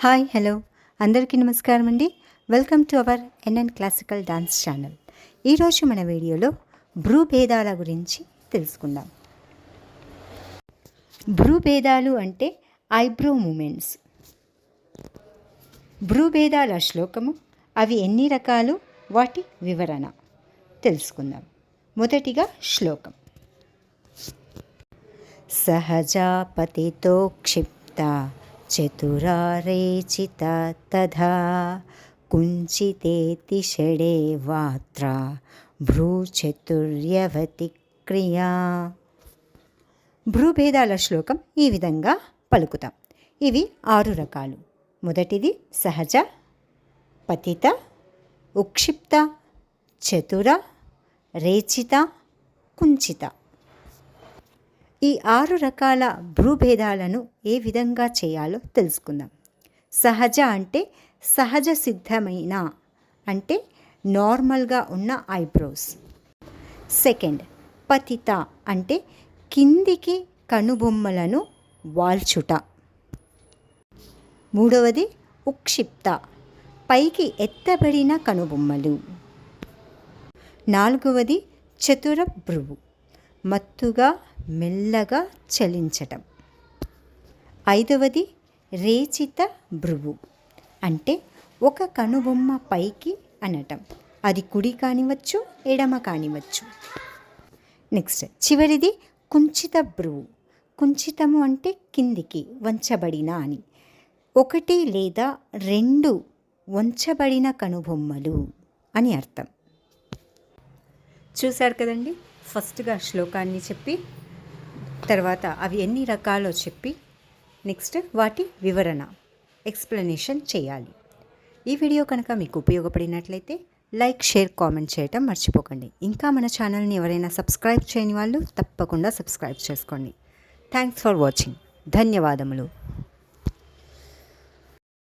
Hi hello అందరికీ నమస్కారం అండి. Welcome to our NN classical dance channel. ఈరోజు మన వీడియోలో భ్రూభేదాల గురించి తెలుసుకుందాం. భ్రూభేదాలు అంటే ఐబ్రో మూమెంట్స్. భ్రూభేదాల శ్లోకము, అవి ఎన్ని రకాలు, వాటి వివరణ తెలుసుకుందాం. మొదటిగా శ్లోకం. సహజాపతితో క్షిప్త చతురారేచిత తథా కుంచితేతి షడే వాత్ర భ్రూచతుర్యవతి క్రియా. భ్రూభేదాల శ్లోకం ఈ విధంగా పలుకుతాం. ఇవి 6 రకాలు. మొదటిది సహజ, పతిత, ఉక్షిప్త, చతుర, రేచిత, కుంచిత. ఈ 6 రకాల భ్రూభేదాలను ఏ విధంగా చేయాలో తెలుసుకుందాం. సహజ అంటే సహజ సిద్ధమైన, అంటే నార్మల్గా ఉన్న ఐబ్రోస్. సెకండ్, పతిత అంటే కిందికి కనుబొమ్మలను వాల్చుట. మూడవది ఉక్షిప్త, పైకి ఎత్తబడిన కనుబొమ్మలు. నాలుగవది చతుర భ్రువు, మత్తుగా మెల్లగా చలించటం. ఐదవది రేచిత భ్రువు, అంటే ఒక కనుబొమ్మ పైకి అనటం. అది కుడి కానివచ్చు, ఎడమ కానివచ్చు. నెక్స్ట్ చివరిది కుంచిత భ్రువు. కుంచితము అంటే కిందికి వంచబడిన అని. 1 లేదా 2 వంచబడిన కనుబొమ్మలు అని అర్థం. చూశారు కదండి. ఫస్ట్గా శ్లోకాన్ని చెప్పి, తర్వాత అవి ఎన్ని రకాలో చెప్పి, నెక్స్ట్ వాటి వివరణ ఎక్స్ప్లెనేషన్ చేయాలి. ఈ వీడియో కనుక మీకు ఉపయోగపడినట్లయితే లైక్, షేర్, కామెంట్ చేయటం మర్చిపోకండి. ఇంకా మన ఛానల్ని ఎవరైనా సబ్స్క్రైబ్ చేయని వాళ్ళు తప్పకుండా సబ్స్క్రైబ్ చేసుకోండి. Thanks for watching. ధన్యవాదములు.